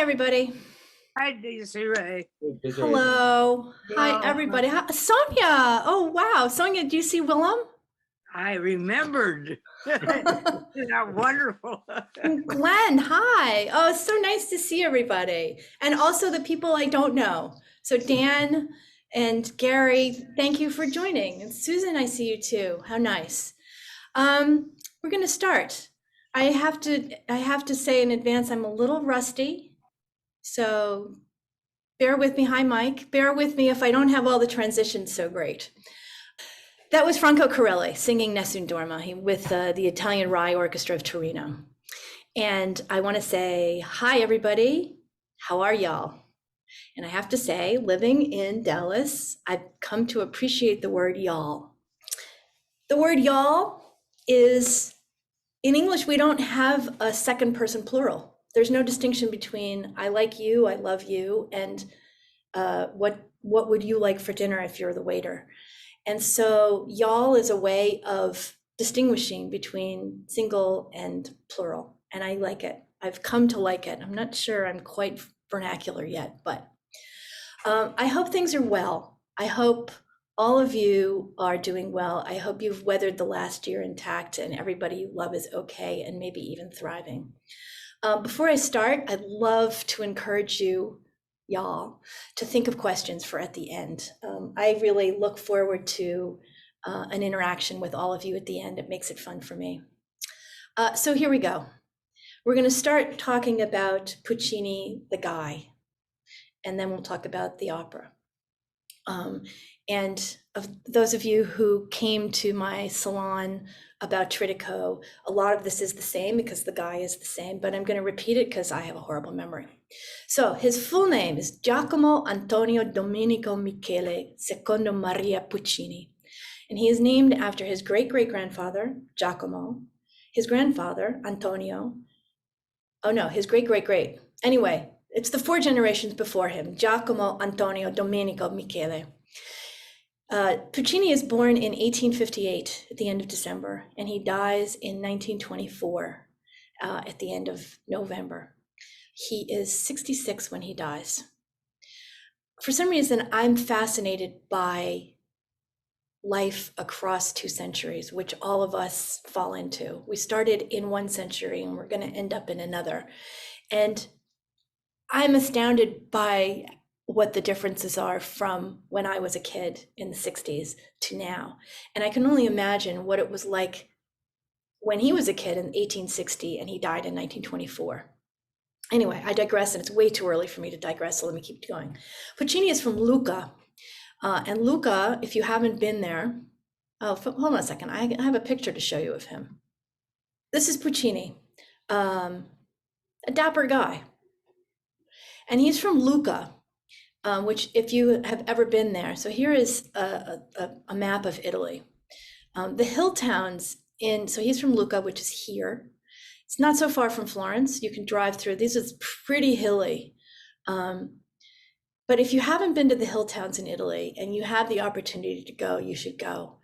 everybody. Hi, Desiree. Hello. Hi, Well, everybody. Hi, Sonia. Oh, wow. Sonia, do you see Willem? I remembered. Isn't that wonderful? Glenn, hi. Oh, it's so nice to see everybody. And also the people I don't know. So Dan and Gary, thank you for joining. And Susan, I see you too. How nice. We're going to start. I have to say in advance, I'm a little rusty. So bear with me. Hi, Mike. Bear with me if I don't have all the transitions so great. That was Franco Corelli singing Nessun Dorma with the Italian Rai Orchestra of Torino. And I want to say, hi, everybody. How are y'all? And I have to say, living in Dallas, I've come to appreciate the word y'all. The word y'all is, in English, we don't have a second person plural. There's no distinction between I like you, I love you, and what would you like for dinner if you're the waiter? And so y'all is a way of distinguishing between single and plural. And I like it. I've come to like it. I'm not sure I'm quite vernacular yet, but I hope things are well. I hope all of you are doing well. I hope you've weathered the last year intact and everybody you love is okay and maybe even thriving. Before I start, I'd love to encourage you, y'all, to think of questions for at the end. I really look forward to an interaction with all of you at the end. It makes it fun for me. So here we go. We're going to start talking about Puccini, the guy, and then we'll talk about the opera. And of those of you who came to my salon about Tridico, a lot of this is the same because the guy is the same, but I'm going to repeat it because I have a horrible memory. So his full name is Giacomo Antonio Domenico Michele Secondo Maria Puccini. And he is named after his great-great-grandfather, Giacomo, his grandfather, Antonio. Oh no, his great-great-great. Anyway, it's the 4 generations before him, Giacomo Antonio Domenico Michele. Puccini is born in 1858 at the end of December, and he dies in 1924 at the end of November. He is 66 when he dies. For some reason, I'm fascinated by life across 2 centuries, which all of us fall into. We started in 1 century and we're going to end up in another. And I'm astounded by what the differences are from when I was a kid in the 60s to now. And I can only imagine what it was like when he was a kid in 1860 and he died in 1924. Anyway, I digress, and it's way too early for me to digress, so let me keep going. Puccini is from Lucca. And Lucca, if you haven't been there, hold on a second, I have a picture to show you of him. This is Puccini, a dapper guy. And he's from Lucca, which if you have ever been there, so here is a map of Italy. The hill towns so he's from Lucca, which is here. It's not so far from Florence. You can drive through. This is pretty hilly. But if you haven't been to the hill towns in Italy and you have the opportunity to go, you should go.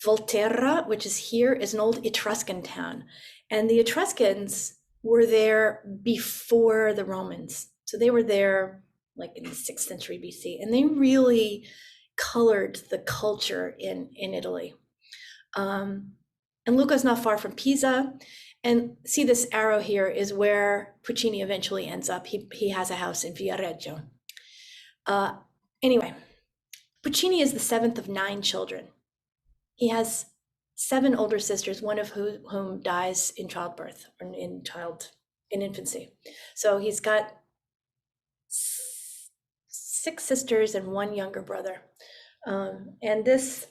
Volterra, which is here, is an old Etruscan town. And the Etruscans were there before the Romans. So they were there like in the 6th century BC, and they really colored the culture in Italy. And Lucca's not far from Pisa. And see, this arrow here is where Puccini eventually ends up. He has a house in Viareggio. Anyway, Puccini is the 7th of 9 children. He has 7 older sisters, one of whom dies in childbirth or in infancy. So he's got 6 sisters and 1 younger brother. And this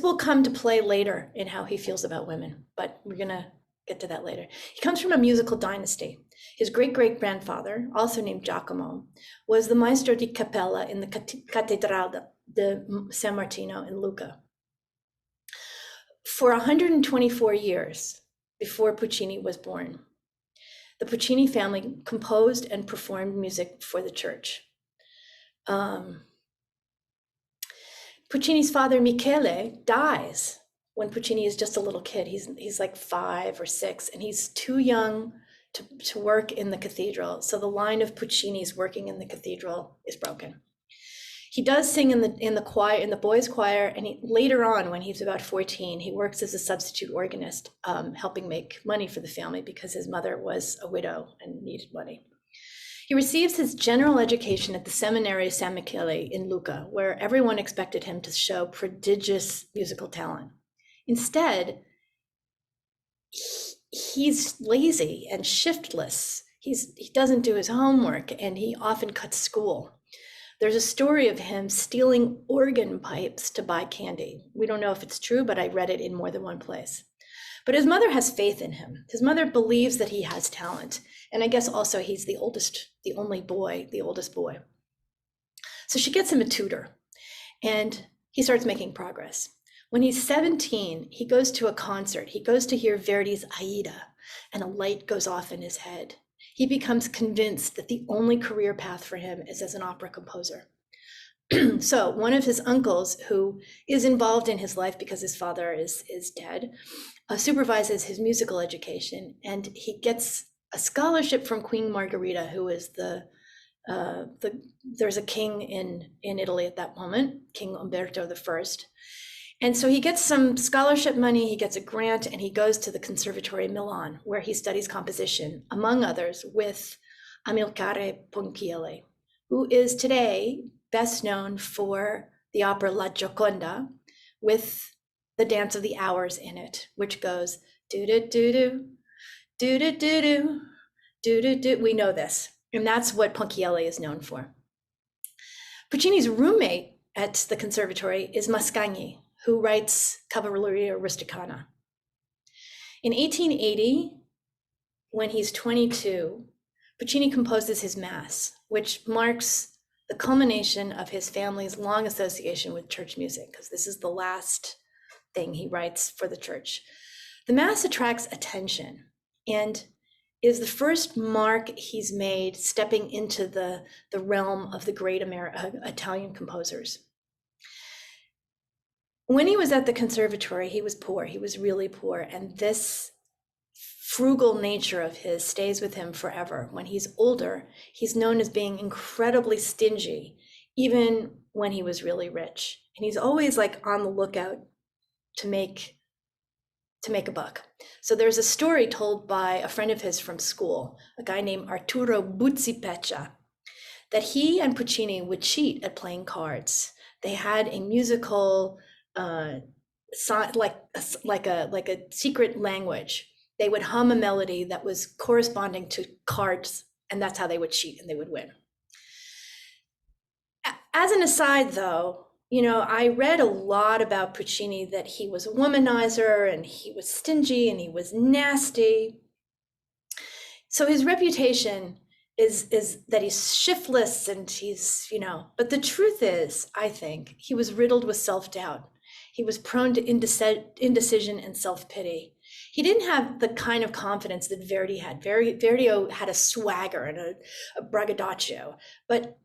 will come to play later in how he feels about women, but we're gonna get to that later. He comes from a musical dynasty. His great-great-grandfather, also named Giacomo, was the maestro di cappella in the Cattedrale de San Martino in Lucca. For 124 years before Puccini was born, the Puccini family composed and performed music for the church. Puccini's father, Michele, dies when Puccini is just a little kid. He's like 5 or 6, and he's too young to work in the cathedral. So the line of Puccini's working in the cathedral is broken. He does sing in the choir, in the boys' choir, and later on, when he's about 14, he works as a substitute organist, helping make money for the family because his mother was a widow and needed money. He receives his general education at the Seminary San Michele in Lucca, where everyone expected him to show prodigious musical talent. Instead, he's lazy and shiftless. He doesn't do his homework, and he often cuts school. There's a story of him stealing organ pipes to buy candy. We don't know if it's true, but I read it in more than one place. But his mother has faith in him. His mother believes that he has talent. And I guess also he's the oldest boy. So she gets him a tutor, and he starts making progress. When he's 17, he goes to a concert. He goes to hear Verdi's Aida, and a light goes off in his head. He becomes convinced that the only career path for him is as an opera composer. So one of his uncles, who is involved in his life because his father is dead, supervises his musical education, and he gets a scholarship from Queen Margherita, who is there's a king in Italy at that moment, King Umberto I. And so he gets some scholarship money, he gets a grant, and he goes to the Conservatory in Milan, where he studies composition, among others, with Amilcare Ponchielli, who is today best known for the opera La Gioconda, with the Dance of the Hours in it, which goes do-do-do-do, do-do-do-do, do-do-do. We know this, and that's what Ponchielli is known for. Puccini's roommate at the Conservatory is Mascagni, who writes Cavalleria Rusticana. In 1880, when he's 22, Puccini composes his Mass, which marks the culmination of his family's long association with church music, because this is the last thing he writes for the church. The Mass attracts attention and is the first mark he's made stepping into the realm of the great Italian composers. When he was at the Conservatory, he was poor. He was really poor. And this frugal nature of his stays with him forever. When he's older, he's known as being incredibly stingy, even when he was really rich. And he's always like on the lookout to make a buck. So there's a story told by a friend of his from school, a guy named Arturo Buzzipeccia, that he and Puccini would cheat at playing cards. They had a musical like a secret language. They would hum a melody that was corresponding to cards, and that's how they would cheat and they would win. As an aside, though, I read a lot about Puccini, that he was a womanizer and he was stingy and he was nasty. So his reputation is that he's shiftless and he's, but the truth is, I think, he was riddled with self-doubt. He was prone to indecision and self-pity. He didn't have the kind of confidence that Verdi had. Verdi had a swagger and a braggadocio, but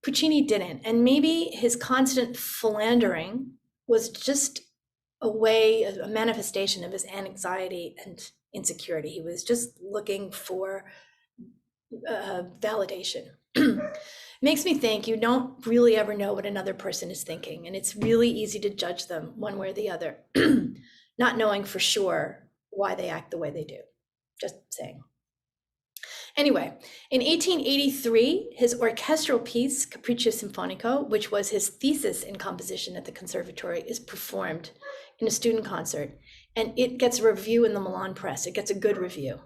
Puccini didn't. And maybe his constant philandering was just a manifestation of his anxiety and insecurity. He was just looking for validation. Makes me think you don't really ever know what another person is thinking, and it's really easy to judge them one way or the other, not knowing for sure why they act the way they do. Just saying. Anyway, in 1883, his orchestral piece, Capriccio Sinfonico, which was his thesis in composition at the Conservatory, is performed in a student concert, and it gets a review in the Milan press. It gets a good review.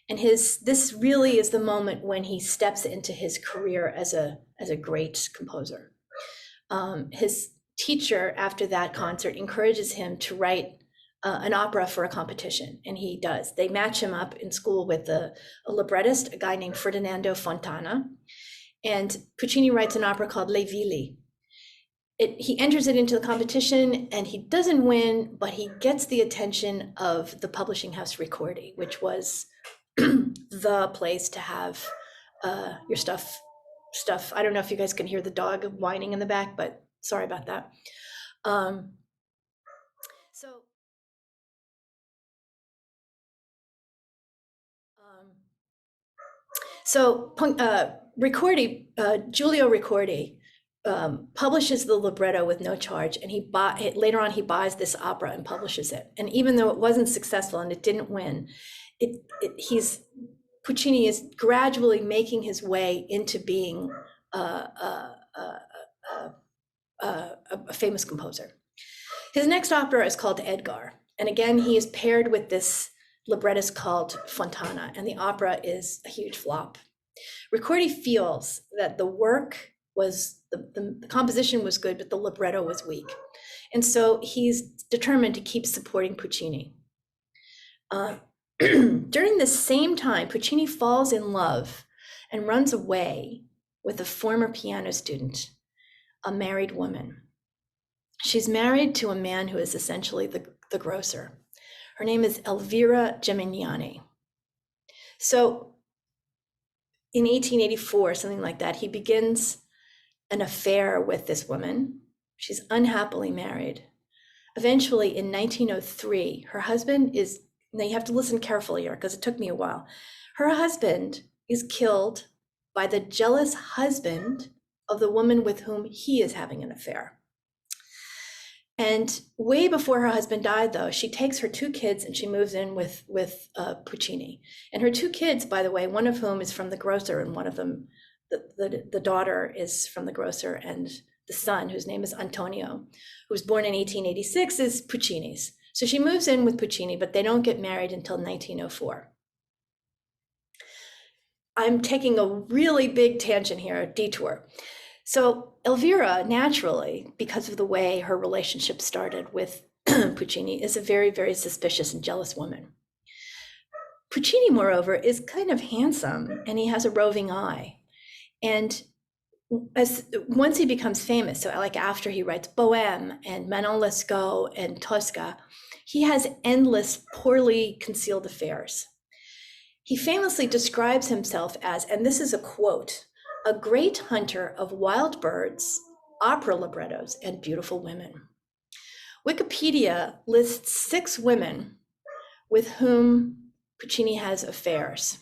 And this really is the moment when he steps into his career as a great composer. His teacher, after that concert, encourages him to write an opera for a competition, and he does. They match him up in school with a librettist, a guy named Ferdinando Fontana, and Puccini writes an opera called Le Villi. He enters it into the competition, and he doesn't win, but he gets the attention of the publishing house Ricordi, which was the place to have your stuff. I don't know if you guys can hear the dog whining in the back, but sorry about that. So Giulio Ricordi publishes the libretto with no charge, and later on he buys this opera and publishes it. And even though it wasn't successful and it didn't win, Puccini is gradually making his way into being a famous composer. His next opera is called Edgar, and again he is paired with this librettist called Fontana, and the opera is a huge flop. Ricordi feels that the work was, the composition was good, but the libretto was weak. And so he's determined to keep supporting Puccini. During the same time, Puccini falls in love and runs away with a former piano student, a married woman. She's married to a man who is essentially the grocer. Her name is Elvira Gemignani. So in 1884, something like that, he begins an affair with this woman. She's unhappily married. Eventually, in 1903, her husband is, now you have to listen carefully here because it took me a while. Her husband is killed by the jealous husband of the woman with whom he is having an affair. And way before her husband died, though, she takes her two kids and she moves in with Puccini. And her two kids, by the way, one of whom is from the grocer, and one of them, the daughter is from the grocer, and the son, whose name is Antonio, who was born in 1886, is Puccini's. So she moves in with Puccini, but they don't get married until 1904. I'm taking a really big tangent here, a detour. So Elvira, naturally, because of the way her relationship started with Puccini, is a very, very suspicious and jealous woman. Puccini, moreover, is kind of handsome, and he has a roving eye. And once he becomes famous, so like after he writes Bohème and Manon Lescaut and Tosca, he has endless, poorly concealed affairs. He famously describes himself as, and this is a quote, a great hunter of wild birds, opera librettos, and beautiful women. Wikipedia lists 6 women with whom Puccini has affairs.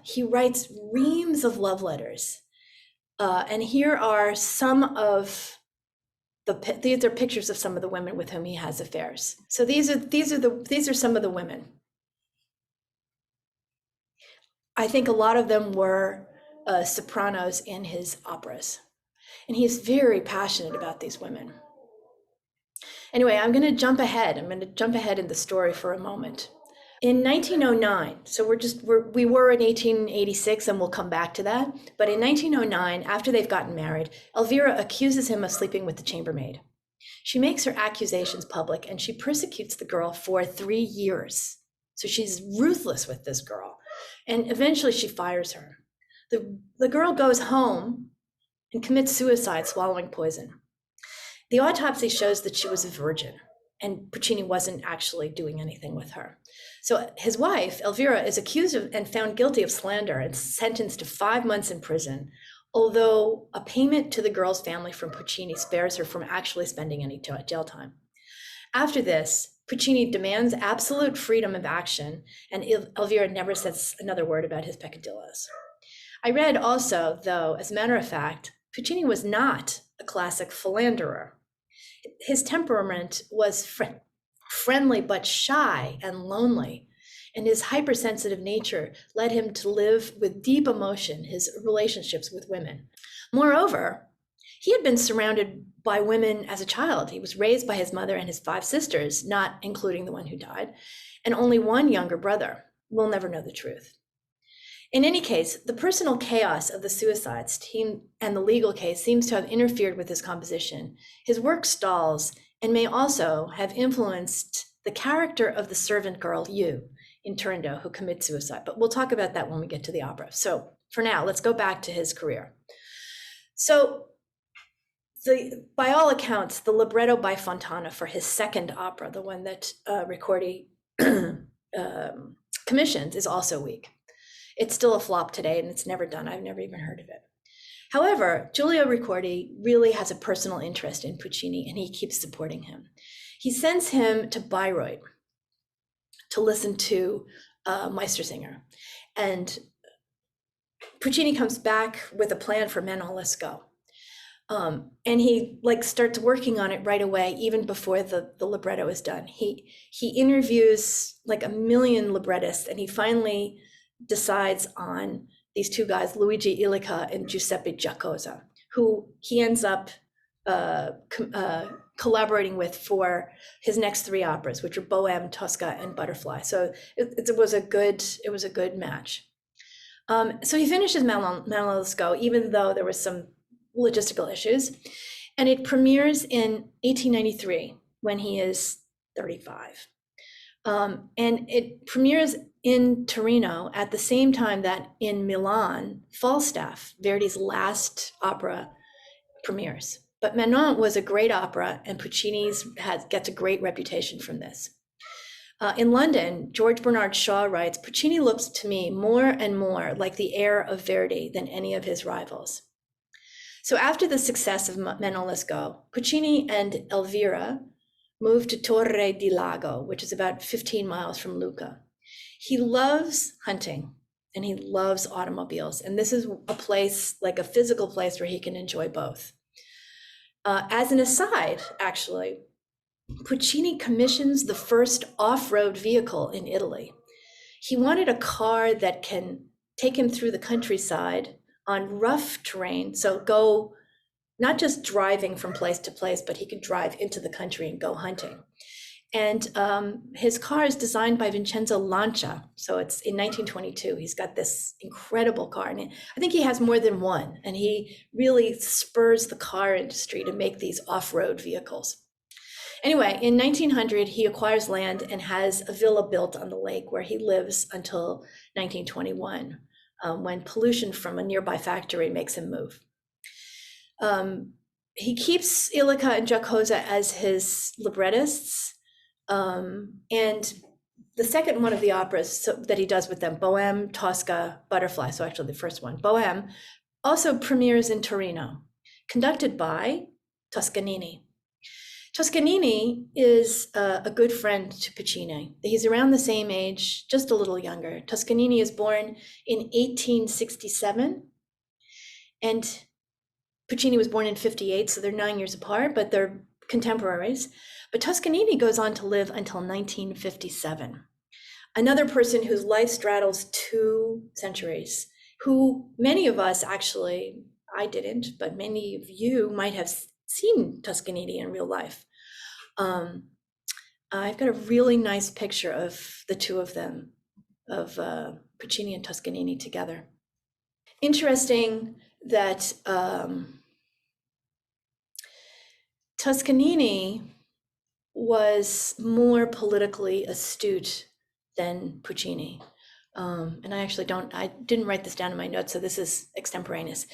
He writes reams of love letters. And here are some of these are pictures of some of the women with whom he has affairs. So these are some of the women. I think a lot of them were sopranos in his operas. And he's very passionate about these women. Anyway, I'm going to jump ahead. I'm going to jump ahead in the story for a moment. In 1909, so we were in 1886, and we'll come back to that. But in 1909, after they've gotten married, Elvira accuses him of sleeping with the chambermaid. She makes her accusations public, and she persecutes the girl for 3 years. So she's ruthless with this girl. And eventually she fires her. The girl goes home and commits suicide, swallowing poison. The autopsy shows that she was a virgin, and Puccini wasn't actually doing anything with her. So his wife, Elvira, is accused of and found guilty of slander and sentenced to 5 months in prison, although a payment to the girl's family from Puccini spares her from actually spending any jail time. After this, Puccini demands absolute freedom of action, and Elvira never says another word about his peccadillos. I read also, though, as a matter of fact, Puccini was not a classic philanderer. His temperament was friendly but shy and lonely, and his hypersensitive nature led him to live with deep emotion his relationships with women. Moreover, he had been surrounded by women as a child. He was raised by his mother and his 5 sisters, not including the one who died, and only one younger brother. We'll never know the truth. In any case, the personal chaos of the suicides team and the legal case seems to have interfered with his composition. His work stalls and may also have influenced the character of the servant girl, Yu, in Turandot, who commits suicide. But we'll talk about that when we get to the opera. So for now, let's go back to his career. So by all accounts, the libretto by Fontana for his second opera, the one that Ricordi commissioned, is also weak. It's still a flop today, and it's never done. I've never even heard of it. However, Giulio Ricordi really has a personal interest in Puccini, and he keeps supporting him. He sends him to Bayreuth to listen to Meistersinger. And Puccini comes back with a plan for Manon Lescaut. And he like starts working on it right away, even before the libretto is done. He interviews like a million librettists, and he finally decides on these two guys, Luigi Illica and Giuseppe Giacomo, who he ends up collaborating with for his next three operas, which are Bohème, Tosca, and Butterfly. So it was a good match. So he finishes Manon Lescaut, even though there was some logistical issues, and it premieres in 1893 when he is 35. And it premieres in Torino at the same time that in Milan, Falstaff, Verdi's last opera, premieres. But Manon was a great opera, and Puccini's gets a great reputation from this. In London, George Bernard Shaw writes, Puccini looks to me more and more like the heir of Verdi than any of his rivals. So after the success of Manon Lescaut, Puccini and Elvira moved to Torre di Lago, which is about 15 miles from Lucca. He loves hunting and he loves automobiles. And this is a place, like a physical place where he can enjoy both. As an aside, actually, Puccini commissions the first off-road vehicle in Italy. He wanted a car that can take him through the countryside on rough terrain, so go not just driving from place to place, but he could drive into the country and go hunting. And his car is designed by Vincenzo Lancia. So it's in 1922. He's got this incredible car. And I think he has more than one. And he really spurs the car industry to make these off-road vehicles. Anyway, in 1900, he acquires land and has a villa built on the lake where he lives until 1921, when pollution from a nearby factory makes him move. He keeps Illica and Giacomo as his librettists. And the second one of the operas that he does with them, Bohème, Tosca, Butterfly, so actually the first one, Bohème, also premieres in Torino, conducted by Toscanini. Toscanini is a good friend to Puccini. He's around the same age, just a little younger. Toscanini is born in 1867, and Puccini was born in 58, so they're 9 years apart, but they're contemporaries. But Toscanini goes on to live until 1957. Another person whose life straddles 2 centuries, who many of us actually, I didn't, but many of you might have seen Toscanini in real life. I've got a really nice picture of the two of them, of Puccini and Toscanini together. Interesting that Toscanini was more politically astute than Puccini. And I didn't write this down in my notes, so this is extemporaneous.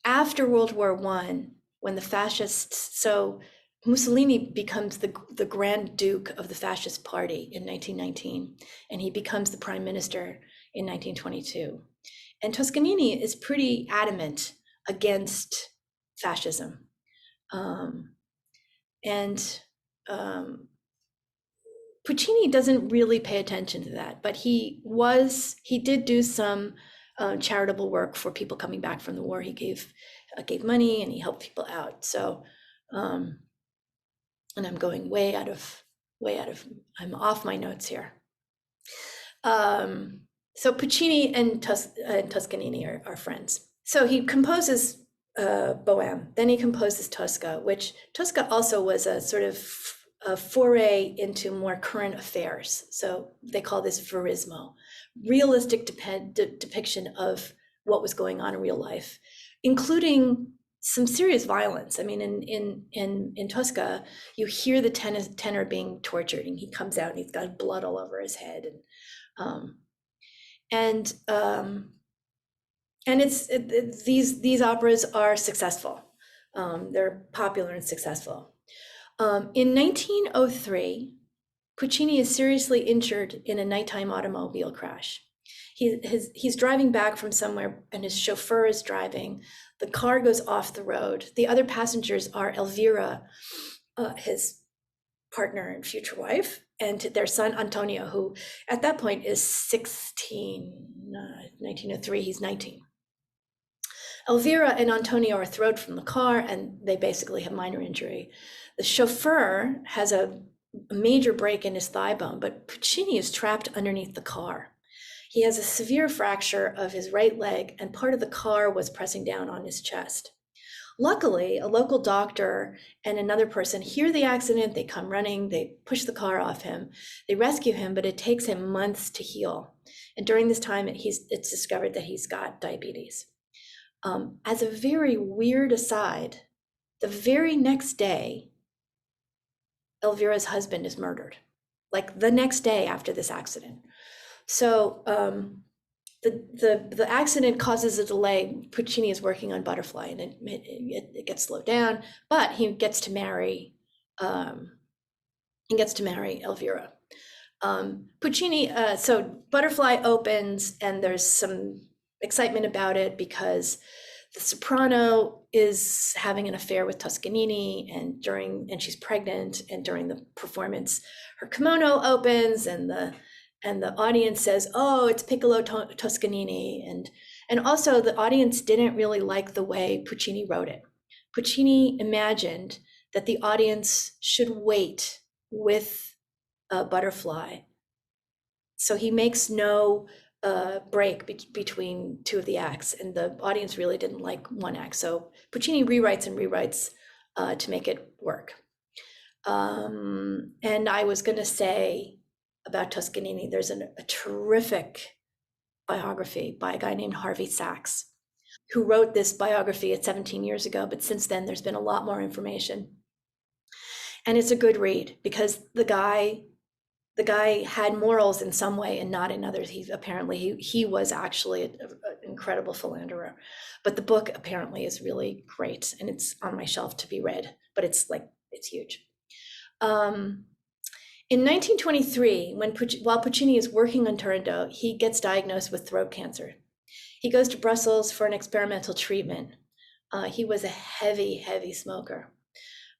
After World War I, when the fascists, so Mussolini becomes the Grand Duke of the Fascist Party in 1919, and he becomes the prime minister in 1922. And Toscanini is pretty adamant against fascism. Puccini doesn't really pay attention to that, but he did do some charitable work for people coming back from the war. He gave money and he helped people out. So, and I'm going I'm off my notes here. So Puccini and Toscanini are friends. So he composes Bohème, then he composes Tosca, which Tosca also was a sort of a foray into more current affairs. So they call this verismo, realistic depiction of what was going on in real life, including some serious violence. I mean, in Tosca, you hear the tenor being tortured, and he comes out and he's got blood all over his head, and these operas are successful. They're popular and successful. In 1903, Puccini is seriously injured in a nighttime automobile crash. He's driving back from somewhere, and his chauffeur is driving. The car goes off the road. The other passengers are Elvira, his partner and future wife, and their son Antonio, who at that point is 16, 1903, he's 19. Elvira and Antonio are thrown from the car and they basically have minor injury. The chauffeur has a major break in his thigh bone, but Puccini is trapped underneath the car. He has a severe fracture of his right leg, and part of the car was pressing down on his chest. Luckily, a local doctor and another person hear the accident. They come running, they push the car off him, they rescue him, but it takes him months to heal. And during this time, it's discovered that he's got diabetes. As a very weird aside, the very next day, Elvira's husband is murdered, like the next day after this accident. So the accident causes a delay. Puccini is working on Butterfly, and it gets slowed down, but he gets to marry Elvira. Puccini, so Butterfly opens, and there's some excitement about it because the soprano is having an affair with Toscanini, and she's pregnant, and during the performance, her kimono opens, and the audience says, "Oh, it's Piccolo Toscanini," and also the audience didn't really like the way Puccini wrote it. Puccini imagined that the audience should wait with Butterfly, so he makes no break between two of the acts, and the audience really didn't like one act. So Puccini rewrites and rewrites to make it work. And I was going to say about Toscanini, there's a terrific biography by a guy named Harvey Sachs, who wrote this biography at 17 years ago, but since then there's been a lot more information. And it's a good read because the guy had morals in some way and not in others. He was actually an incredible philanderer, but the book apparently is really great, and it's on my shelf to be read, but it's huge. In 1923, while Puccini is working on Turandot, he gets diagnosed with throat cancer. He goes to Brussels for an experimental treatment. He was a heavy smoker.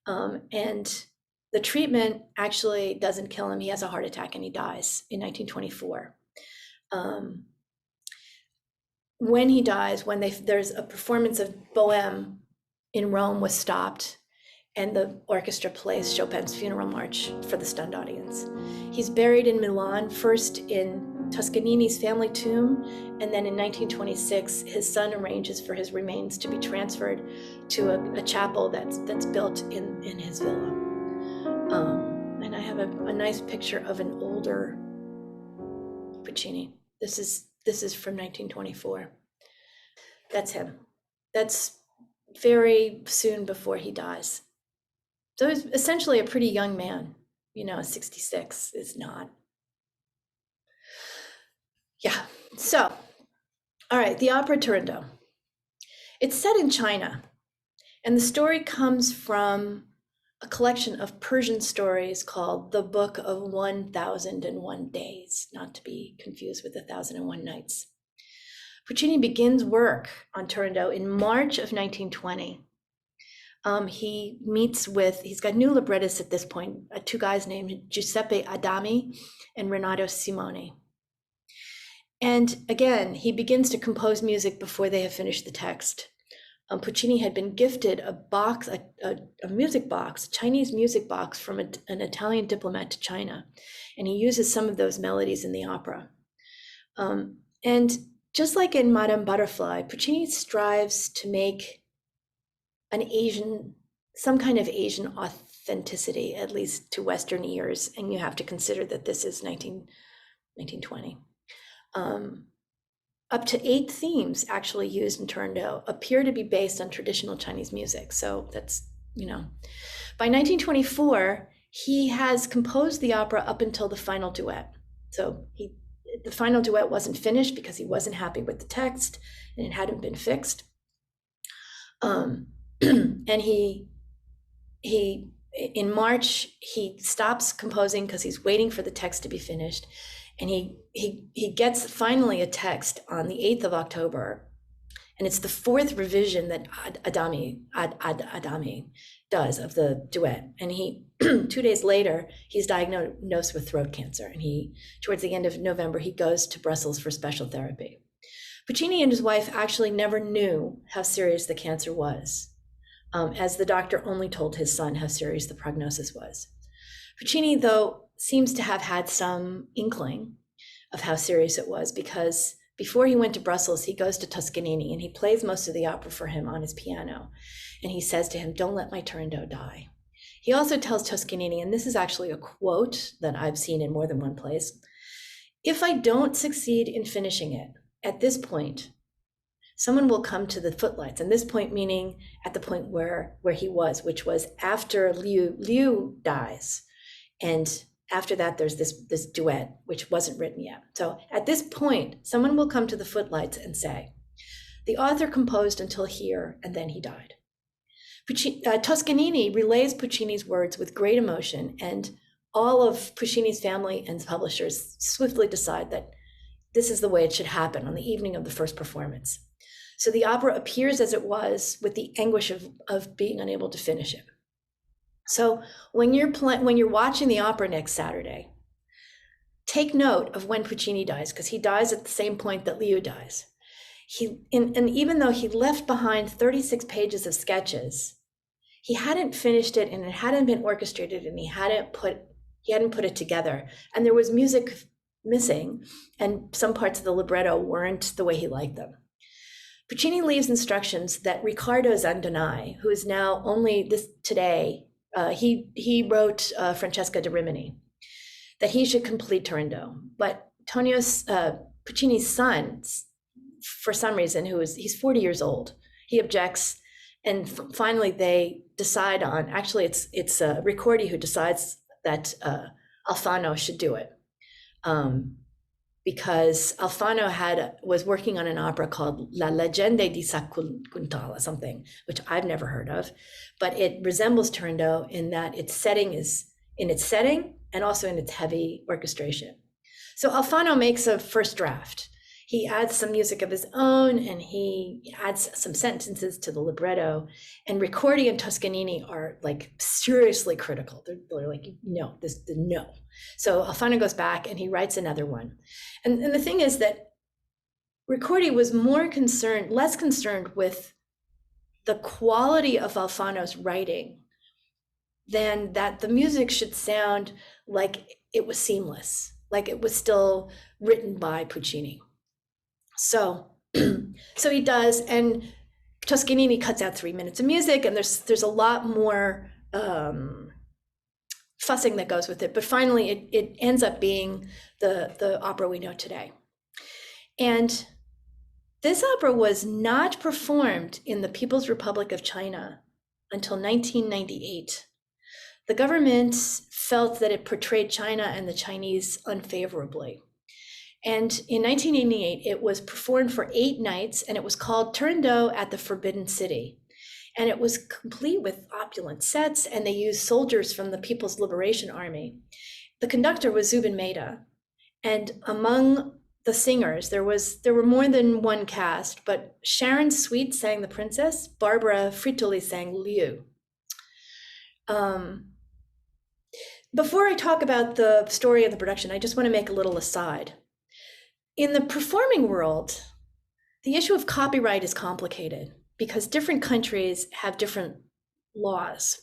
And the treatment actually doesn't kill him. He has a heart attack and he dies in 1924. When he dies, there's a performance of Bohème in Rome was stopped, and the orchestra plays Chopin's Funeral March for the stunned audience. He's buried in Milan, first in Toscanini's family tomb, and then in 1926, his son arranges for his remains to be transferred to a chapel that's built in his villa. And I have a nice picture of an older Puccini. This is from 1924. That's him. That's very soon before he dies. So he's essentially a pretty young man. 66 is not. Yeah. So, all right, the opera Turandot. It's set in China, and the story comes from a collection of Persian stories called The Book of 1001 Days, not to be confused with 1001 Nights. Puccini begins work on Turandot in March of 1920. He's got new librettists at this point, two guys named Giuseppe Adami and Renato Simone. And again, he begins to compose music before they have finished the text. Puccini had been gifted a music box, a Chinese music box from an Italian diplomat to China, and he uses some of those melodies in the opera. And just like in Madame Butterfly, Puccini strives to make some kind of Asian authenticity, at least to Western ears, and you have to consider that this is 1920. Up to 8 themes actually used in Turandot appear to be based on traditional Chinese music. So that's, by 1924, he has composed the opera up until the final duet. So the final duet wasn't finished because he wasn't happy with the text and it hadn't been fixed. And he in March, he stops composing because he's waiting for the text to be finished. And he gets finally a text on the 8th of October. And it's the fourth revision that Adami does of the duet. And he, 2 days later, he's diagnosed with throat cancer. And towards the end of November, he goes to Brussels for special therapy. Puccini and his wife actually never knew how serious the cancer was, as the doctor only told his son how serious the prognosis was. Puccini, though, seems to have had some inkling of how serious it was, because before he went to Brussels, he goes to Toscanini and he plays most of the opera for him on his piano. And he says to him, "Don't let my Turandot die." He also tells Toscanini, and this is actually a quote that I've seen in more than one place, "If I don't succeed in finishing it at this point, someone will come to the footlights." And this point meaning at the point where he was, which was after Liu dies. And after that, there's this duet, which wasn't written yet. So at this point, someone will come to the footlights and say, "The author composed until here, and then he died." Toscanini relays Puccini's words with great emotion, and all of Puccini's family and publishers swiftly decide that this is the way it should happen on the evening of the first performance. So the opera appears as it was, with the anguish of being unable to finish it. So when you're watching the opera next Saturday, take note of when Puccini dies, because he dies at the same point that Liu dies. And even though he left behind 36 pages of sketches, he hadn't finished it, and it hadn't been orchestrated, and he hadn't put it together. And there was music missing, and some parts of the libretto weren't the way he liked them. Puccini leaves instructions that Riccardo Zandonai, who is now only today, he wrote Francesca da Rimini, that he should complete Turandot. But Puccini's son, for some reason, he's 40 years old, he objects, and finally they decide on, actually it's Riccardi who decides that Alfano should do it, because Alfano was working on an opera called La Leggenda di Sakuntala, something which I've never heard of, but it resembles Turandot in that its setting and also in its heavy orchestration. So Alfano makes a first draft. He adds some music of his own, and he adds some sentences to the libretto. And Riccardi and Toscanini are like seriously critical. They're like, no. So Alfano goes back and he writes another one. And the thing is that Riccardi was less concerned with the quality of Alfano's writing than that the music should sound like it was seamless, like it was still written by Puccini. So he does, and Toscanini cuts out 3 minutes of music, and there's a lot more fussing that goes with it. But finally, it ends up being the opera we know today. And this opera was not performed in the People's Republic of China until 1998. The government felt that it portrayed China and the Chinese unfavorably. And in 1988, it was performed for 8 nights, and it was called Turandot at the Forbidden City. And it was complete with opulent sets, and they used soldiers from the People's Liberation Army. The conductor was Zubin Mehta, and among the singers, there were more than one cast, but Sharon Sweet sang the princess, Barbara Frittoli sang Liu. Before I talk about the story of the production, I just want to make a little aside. In the performing world, the issue of copyright is complicated because different countries have different laws.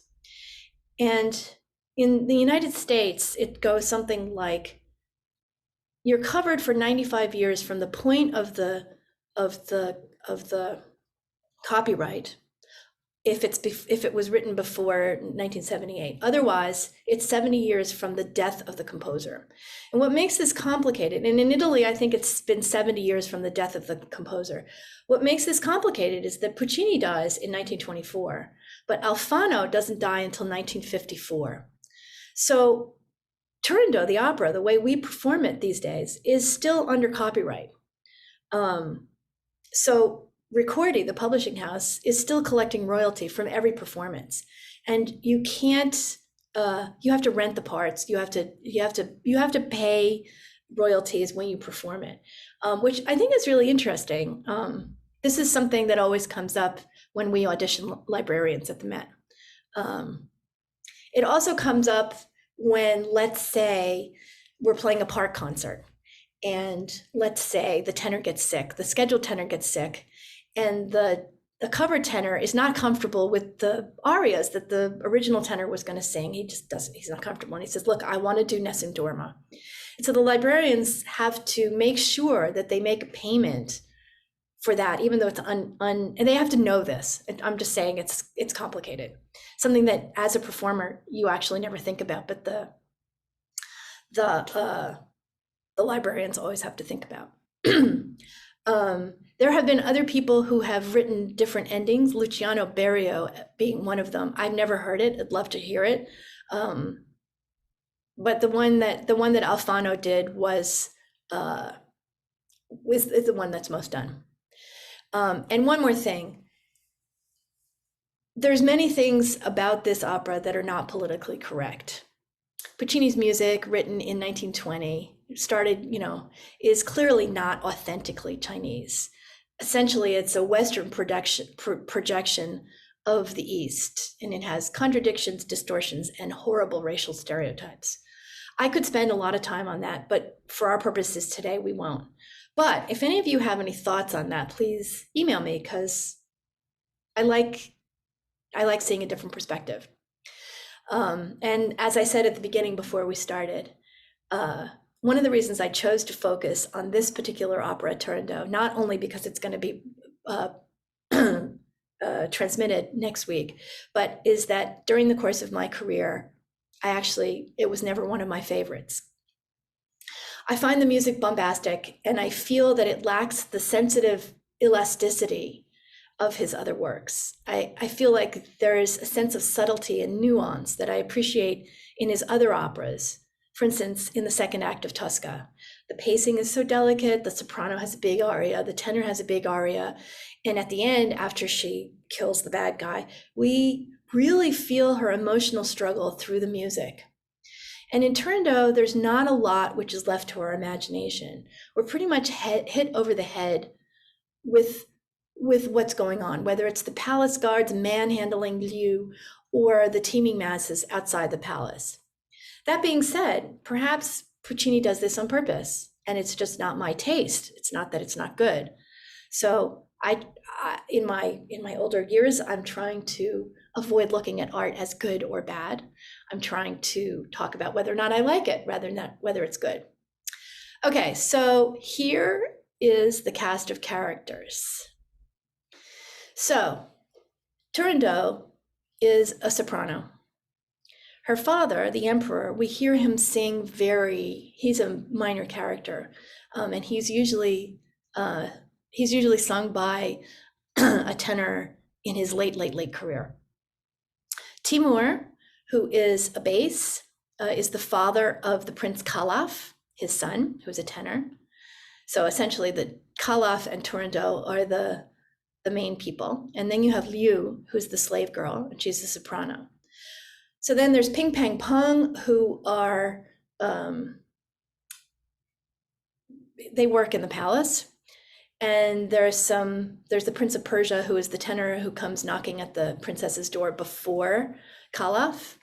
And in the United States, it goes something like, you're covered for 95 years from the point of the copyright if it was written before 1978. Otherwise, it's 70 years from the death of the composer. And what makes this complicated, and in Italy, I think it's been 70 years from the death of the composer. What makes this complicated is that Puccini dies in 1924, but Alfano doesn't die until 1954. So Turandot, the opera, the way we perform it these days, is still under copyright. So Riccardi, the publishing house, is still collecting royalty from every performance, and you can't. You have to rent the parts. You have to pay royalties when you perform it, which I think is really interesting. This is something that always comes up when we audition librarians at the Met. It also comes up when, let's say, we're playing a park concert, and let's say the tenor gets sick, the scheduled tenor gets sick, and the cover tenor is not comfortable with the arias that the original tenor was going to sing. He just doesn't, he's not comfortable. And he says, look, I want to do Nessun Dorma. And so the librarians have to make sure that they make a payment for that, even though it's and they have to know this. I'm just saying it's complicated. Something that as a performer, you actually never think about, but the librarians always have to think about. There have been other people who have written different endings, Luciano Berio being one of them. I've never heard it. I'd love to hear it. But the one that Alfano did is the one that's most done. And one more thing. There's many things about this opera that are not politically correct. Puccini's music, written in 1920, is clearly not authentically Chinese. Essentially, it's a Western projection of the East, and it has contradictions, distortions, and horrible racial stereotypes. I could spend a lot of time on that, but for our purposes today, we won't. But if any of you have any thoughts on that, please email me, because I like seeing a different perspective. And as I said at the beginning before we started, one of the reasons I chose to focus on this particular opera, Turandot, not only because it's going to be transmitted next week, but is that during the course of my career, it was never one of my favorites. I find the music bombastic, and I feel that it lacks the sensitive elasticity of his other works. I feel like there is a sense of subtlety and nuance that I appreciate in his other operas. For instance, in the second act of Tosca, the pacing is so delicate, the soprano has a big aria, the tenor has a big aria, and at the end, after she kills the bad guy, we really feel her emotional struggle through the music. And in Turandot, there's not a lot which is left to our imagination. We're pretty much hit over the head with what's going on, whether it's the palace guards manhandling Liu or the teeming masses outside the palace. That being said, perhaps Puccini does this on purpose, and it's just not my taste. It's not that it's not good. So in my older years, I'm trying to avoid looking at art as good or bad. I'm trying to talk about whether or not I like it, rather than whether it's good. Okay, so here is the cast of characters. So Turandot is a soprano. Her father, the emperor, we hear him sing he's a minor character, and he's usually sung by a tenor in his late career. Timur, who is a bass, is the father of the Prince Khalaf, his son, who's a tenor. So essentially the Khalaf and Turandot are the main people. And then you have Liu, who's the slave girl, and she's a soprano. So then there's Ping Pang Peng, who are, they work in the palace. And there's the Prince of Persia, who is the tenor who comes knocking at the princess's door before Khalaf.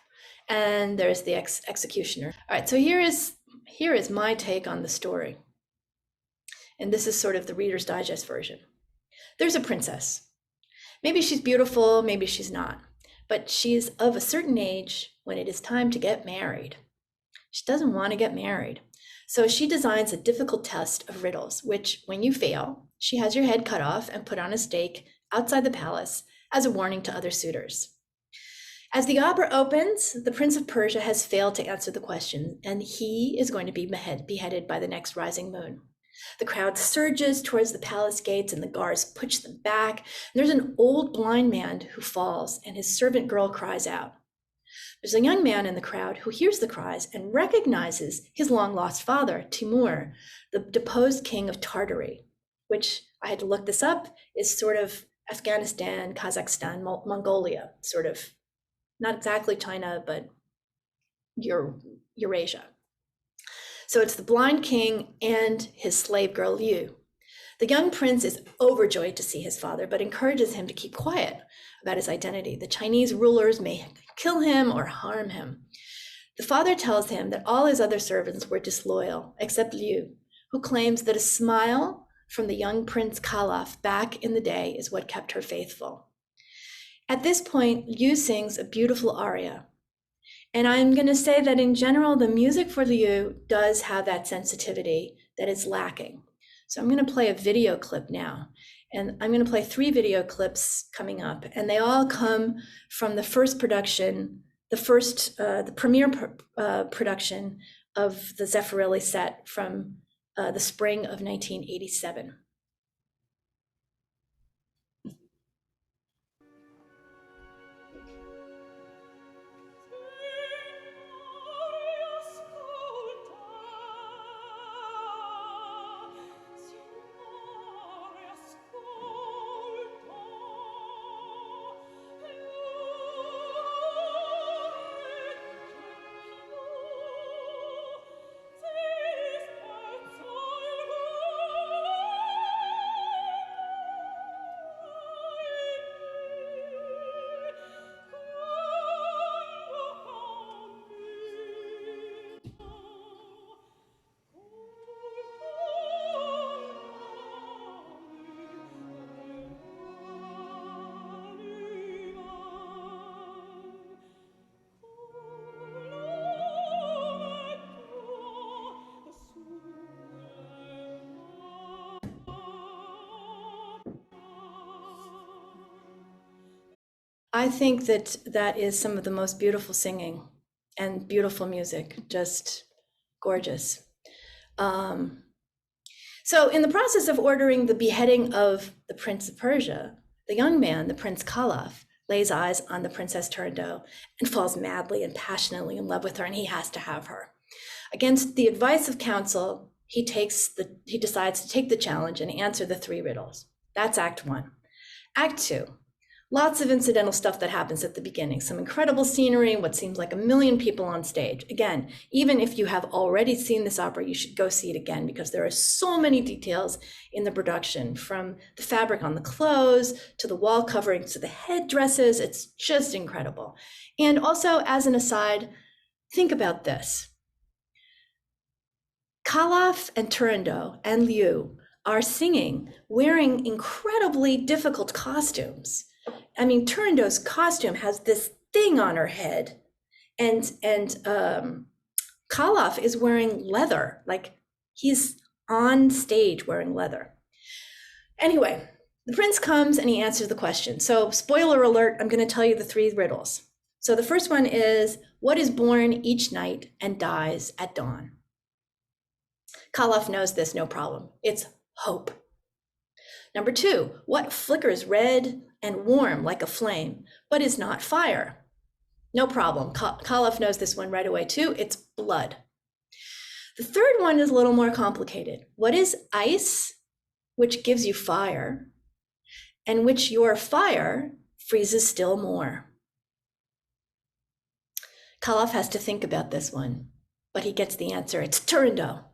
And there's the executioner. All right, so here is my take on the story. And this is sort of the Reader's Digest version. There's a princess. Maybe she's beautiful, maybe she's not, but she's of a certain age when it is time to get married. She doesn't want to get married. So she designs a difficult test of riddles, which when you fail, she has your head cut off and put on a stake outside the palace as a warning to other suitors. As the opera opens, the Prince of Persia has failed to answer the question, and he is going to be beheaded by the next rising moon. The crowd surges towards the palace gates, and the guards push them back. And there's an old blind man who falls, and his servant girl cries out. There's a young man in the crowd who hears the cries and recognizes his long-lost father, Timur, the deposed king of Tartary, which, I had to look this up, is sort of Afghanistan, Kazakhstan, Mongolia, sort of, not exactly China, but Eurasia. So it's the blind king and his slave girl, Liu. The young prince is overjoyed to see his father, but encourages him to keep quiet about his identity. The Chinese rulers may kill him or harm him. The father tells him that all his other servants were disloyal, except Liu, who claims that a smile from the young Prince Kalaf back in the day is what kept her faithful. At this point, Liu sings a beautiful aria. And I'm going to say that in general, the music for Liu does have that sensitivity that is lacking. So I'm going to play a video clip now. And I'm going to play 3 video clips coming up. And they all come from the first production, the premiere production of the Zeffirelli set from the spring of 1987. I think that that is some of the most beautiful singing and beautiful music, just gorgeous. So in the process of ordering the beheading of the Prince of Persia, the young man, the Prince Kalaf, lays eyes on the Princess Turandot and falls madly and passionately in love with her, and he has to have her. Against the advice of counsel, he decides to take the challenge and answer the 3 riddles. That's Act 1. Act 2. Lots of incidental stuff that happens at the beginning, some incredible scenery, what seems like 1 million people on stage. Again, even if you have already seen this opera, you should go see it again because there are so many details in the production, from the fabric on the clothes to the wall coverings to the headdresses. It's just incredible. And also, as an aside, think about this. Kalaf and Turandot and Liu are singing wearing incredibly difficult costumes. I mean, Turandot's costume has this thing on her head, and Kalaf is wearing leather, like he's on stage wearing leather. Anyway, the prince comes and he answers the question. So spoiler alert, I'm going to tell you the 3 riddles. So the first one is, what is born each night and dies at dawn? Kalaf knows this, no problem. It's hope. Number 2, what flickers red and warm like a flame, but is not fire? No problem. Kalaf knows this one right away too. It's blood. The third one is a little more complicated. What is ice, which gives you fire, and which your fire freezes still more? Kalaf has to think about this one, but he gets the answer. It's Turandot.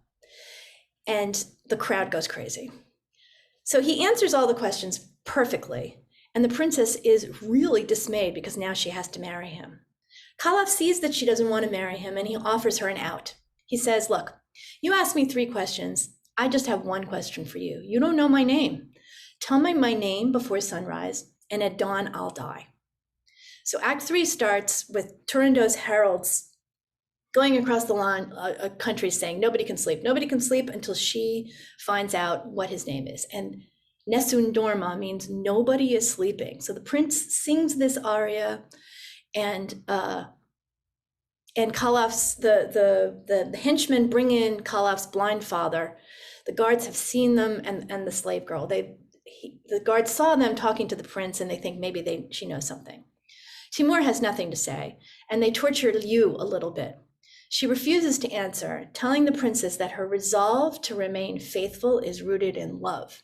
And the crowd goes crazy. So he answers all the questions perfectly, and the princess is really dismayed because now she has to marry him. Kalaf sees that she doesn't want to marry him, and he offers her an out. He says, look, you asked me 3 questions. I just have 1 question for you. You don't know my name. Tell me my name before sunrise, and at dawn I'll die. So Act 3 starts with Turandot's heralds going across the lawn, a country saying, nobody can sleep until she finds out what his name is. And Nessun Dorma means nobody is sleeping. So the prince sings this aria, and Kalaf's, the henchmen bring in Kalaf's blind father. The guards have seen them, and the slave girl. The guards saw them talking to the prince, and they think maybe she knows something. Timur has nothing to say, and they torture Liu a little bit. She refuses to answer, telling the princess that her resolve to remain faithful is rooted in love.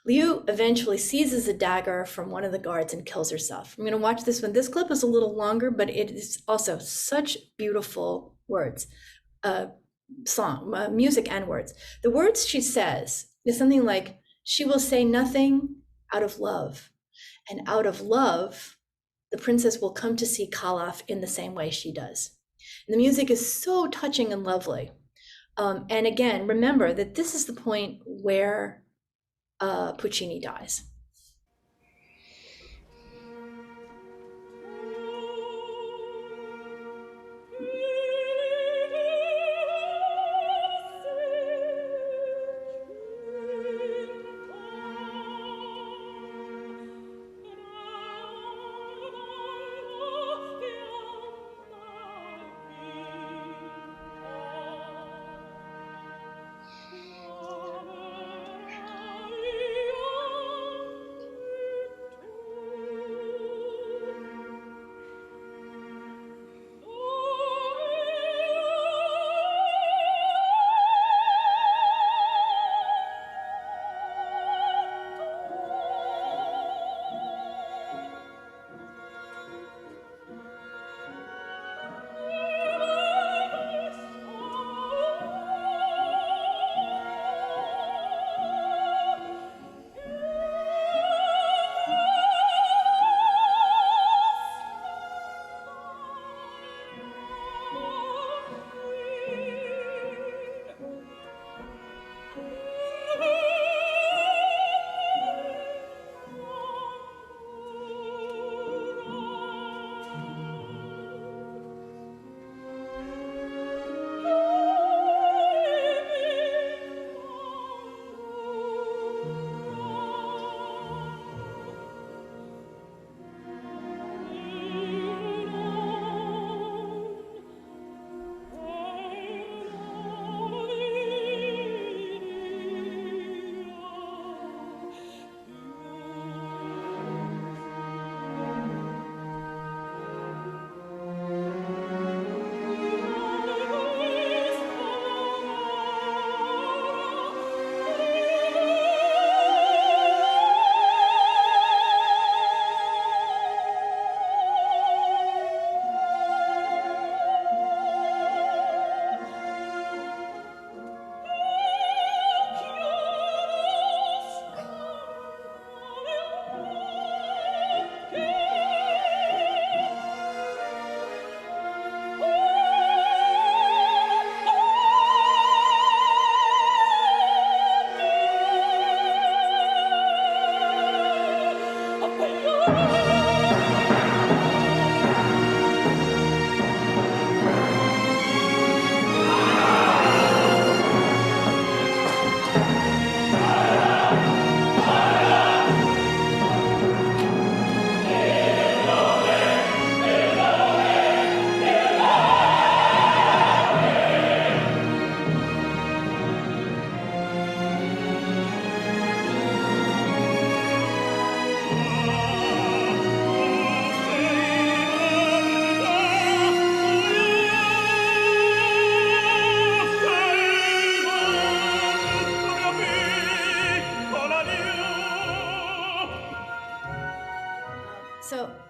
Liu eventually seizes a dagger from one of the guards and kills herself. I'm going to watch this one. This clip is a little longer, but it is also such beautiful words, music and words. The words she says is something like, She will say nothing out of love. And out of love, the princess will come to see Kalaf in the same way she does. And the music is so touching and lovely. And again, remember that this is the point where Puccini dies.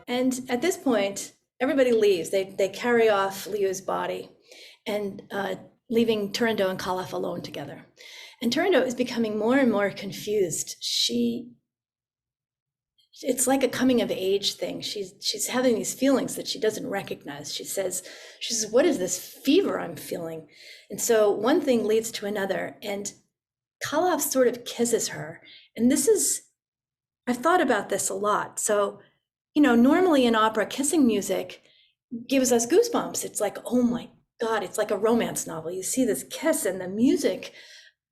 And at this point, everybody leaves. They carry off Liu's body and leaving Turandot and Kalaf alone together. And Turandot is becoming more and more confused. It's like a coming of age thing. She's having these feelings that she doesn't recognize. She says, what is this fever I'm feeling? And so one thing leads to another, and Kalaf sort of kisses her. And I've thought about this a lot. So, normally in opera, kissing music gives us goosebumps. It's like, oh my God, it's like a romance novel. You see this kiss, and the music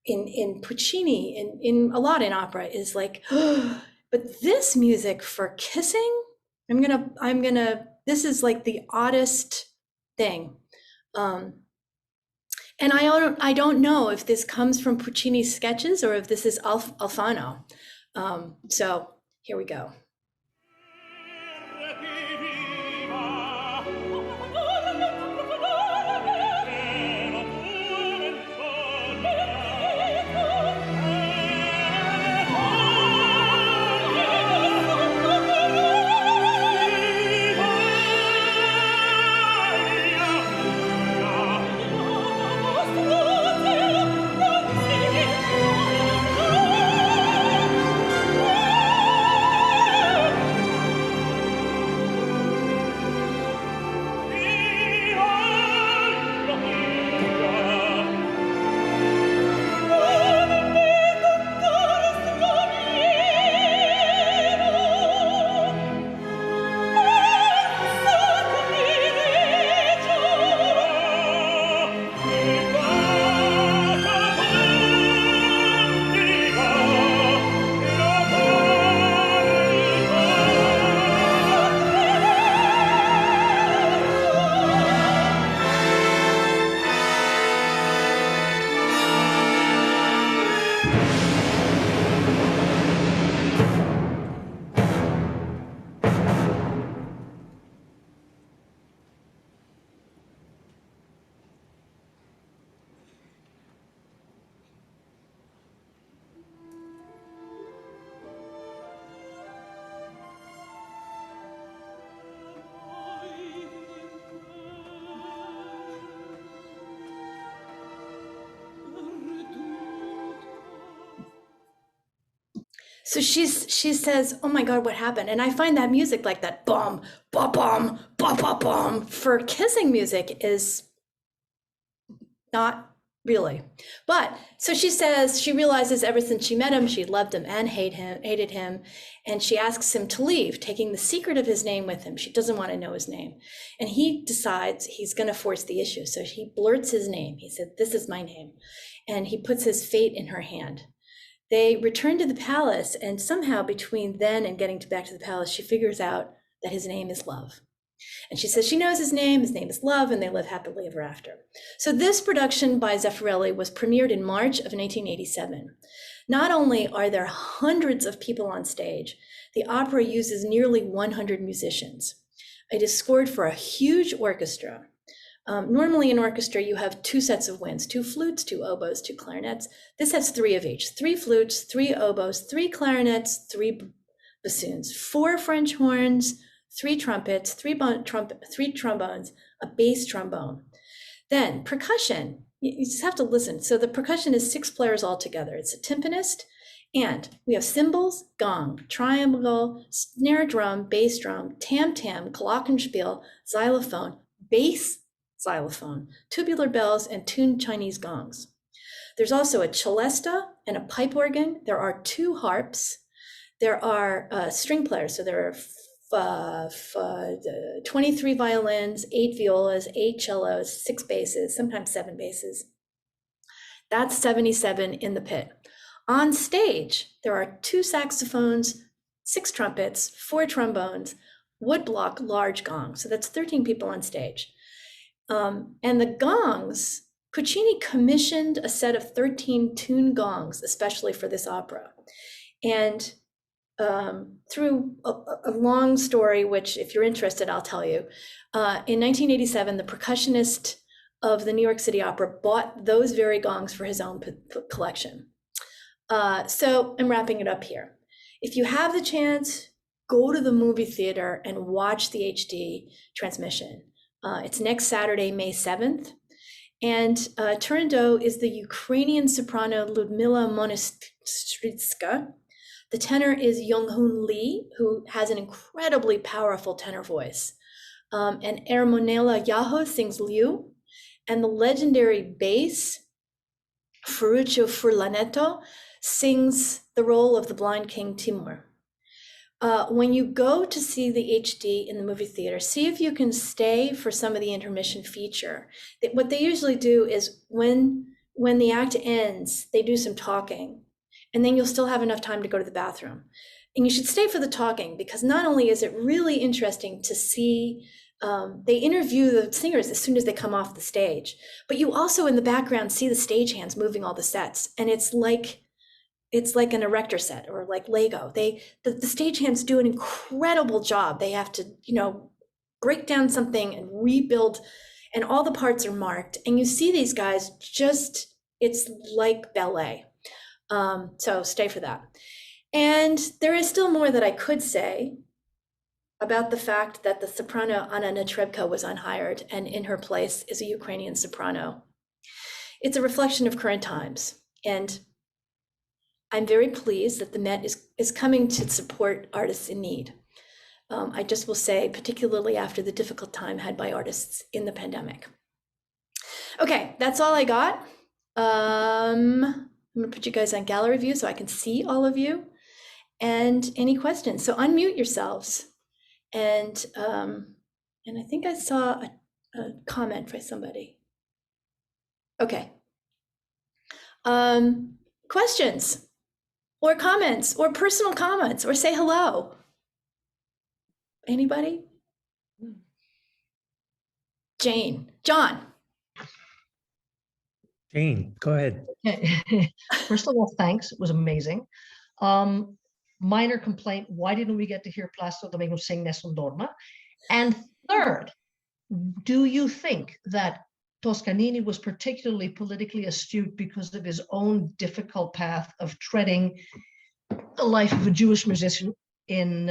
in Puccini, in a lot in opera is like, but this music for kissing, this is like the oddest thing. And I don't know if this comes from Puccini's sketches or if this is Alfano. So here we go. So she says, "Oh my God, what happened?" And I find that music like that, bum, ba bum, ba ba bum, for kissing music is not really. But so she says she realizes ever since she met him, she loved him and hated him. And she asks him to leave, taking the secret of his name with him. She doesn't want to know his name. And he decides he's going to force the issue. So he blurts his name. He said, "This is my name." And he puts his fate in her hand. They return to the palace, and somehow between then and getting back to the palace, she figures out that his name is Love. And she says she knows his name is Love, and they live happily ever after. So this production by Zeffirelli was premiered in March of 1987. Not only are there hundreds of people on stage, the opera uses nearly 100 musicians. It is scored for a huge orchestra. Normally in orchestra, you have two sets of winds, two flutes, two oboes, two clarinets. This has three of each, three flutes, three oboes, three clarinets, three bassoons, four French horns, three trumpets, three trombones, a bass trombone. Then percussion, you just have to listen. So the percussion is 6 players altogether. It's a timpanist, and we have cymbals, gong, triangle, snare drum, bass drum, tam-tam, glockenspiel, xylophone, bass xylophone, tubular bells, and tuned Chinese gongs. There's also a celesta and a pipe organ. There are 2 harps. There are string players. So there are 23 violins, 8 violas, 8 cellos, 6 basses, sometimes 7 basses. That's 77 in the pit. On stage, there are 2 saxophones, 6 trumpets, 4 trombones, woodblock large gongs. So that's 13 people on stage. And the gongs, Puccini commissioned a set of 13 tuned gongs, especially for this opera. And through a long story, which if you're interested, I'll tell you, in 1987, the percussionist of the New York City Opera bought those very gongs for his own collection. So I'm wrapping it up here. If you have the chance, go to the movie theater and watch the HD transmission. It's next Saturday, May 7th. And Turandot is the Ukrainian soprano Ludmila Monastritska. The tenor is Young-hoon Lee, who has an incredibly powerful tenor voice. And Ermonela Yaho sings Liu. And the legendary bass, Ferruccio Furlanetto, sings the role of the blind king Timur. When you go to see the HD in the movie theater, see if you can stay for some of the intermission feature. What they usually do is when the act ends, they do some talking, and then you'll still have enough time to go to the bathroom. And you should stay for the talking, because not only is it really interesting to see, they interview the singers as soon as they come off the stage, but you also in the background see the stagehands moving all the sets, and it's like an erector set or like Lego. The stagehands do an incredible job. They have to, break down something and rebuild, and all the parts are marked. And you see these guys it's like ballet. So stay for that. And there is still more that I could say about the fact that the soprano Anna Netrebko was unhired, and in her place is a Ukrainian soprano. It's a reflection of current times. And I'm very pleased that the Met is coming to support artists in need. I just will say, particularly after the difficult time had by artists in the pandemic. Okay, that's all I got. I'm gonna put you guys on gallery view so I can see all of you. And any questions? So unmute yourselves. And I think I saw a comment for somebody. Okay. Questions? Or comments, or personal comments, or say hello. Anybody? John. Jane, go ahead. First of all, thanks. It was amazing. Minor complaint, why didn't we get to hear Plasto Domingo sing Nessun Dorma? And third, do you think that Toscanini was particularly politically astute because of his own difficult path of treading the life of a Jewish musician in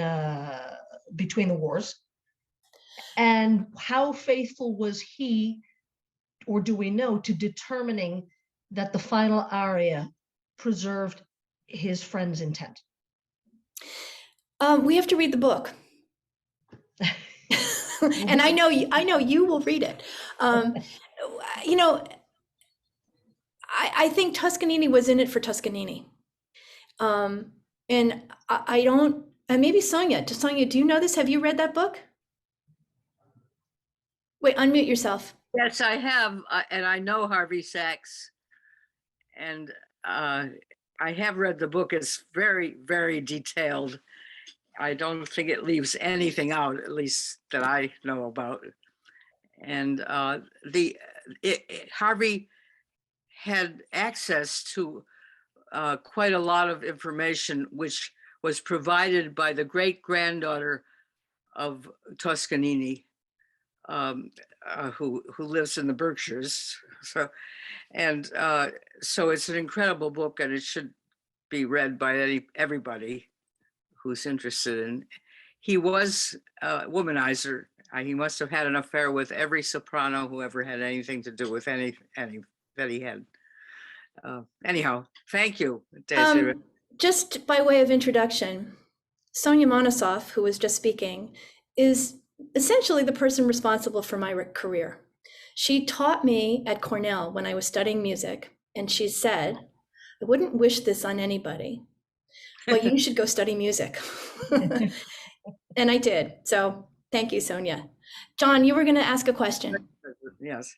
between the wars? And how faithful was he, or do we know, to determining that the final aria preserved his friend's intent? We have to read the book. And I know you will read it. You know, I think Toscanini was in it for Toscanini. And I don't, and maybe Sonia, do you know this? Have you read that book? Wait, unmute yourself. Yes, I have, and I know Harvey Sachs, and I have read the book. It's very, very detailed. I don't think it leaves anything out, at least that I know about. And Harvey had access to quite a lot of information, which was provided by the great granddaughter of Toscanini, who lives in the Berkshires. So it's an incredible book, and it should be read by everybody who's interested in. He was a womanizer. He must have had an affair with every soprano who ever had anything to do with any that he had. Anyhow, thank you, Desiree. Just by way of introduction, Sonia Monosoff, who was just speaking, is essentially the person responsible for my career. She taught me at Cornell when I was studying music, and she said, I wouldn't wish this on anybody, but you should go study music. And I did. So thank you, Sonia. John, you were going to ask a question. Yes.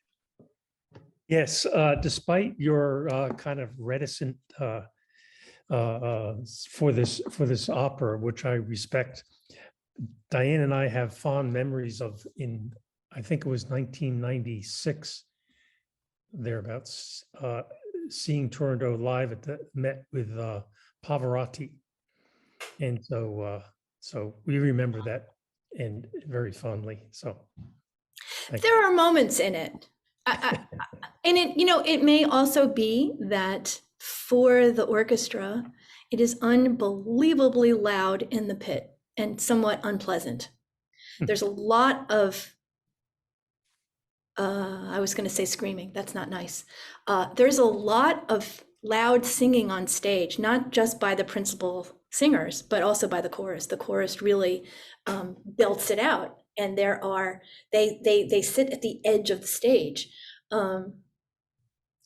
Yes, despite your kind of reticent for this opera, which I respect, Diane and I have fond memories of I think it was 1996, thereabouts, seeing Turandot live at the Met with Pavarotti, and so we remember that and very fondly. So there are moments in it. And it may also be that for the orchestra, it is unbelievably loud in the pit and somewhat unpleasant. There's a lot of, I was going to say screaming. That's not nice. There's a lot of loud singing on stage, not just by the principal singers, but also by the chorus. The chorus really belts it out. And they sit at the edge of the stage. And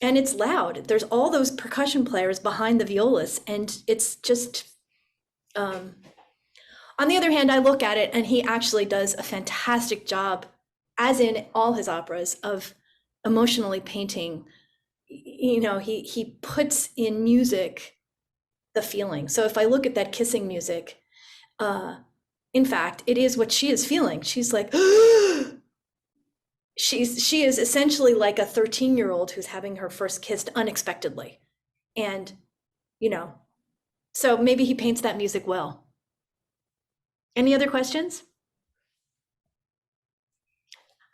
it's loud. There's all those percussion players behind the violas, and it's just, on the other hand, I look at it and he actually does a fantastic job, as in all his operas, of emotionally painting. He puts in music the feeling. So if I look at that kissing music, in fact, it is what she is feeling. She's like, she is essentially like a 13-year-old who's having her first kiss unexpectedly. And, so maybe he paints that music well. Any other questions?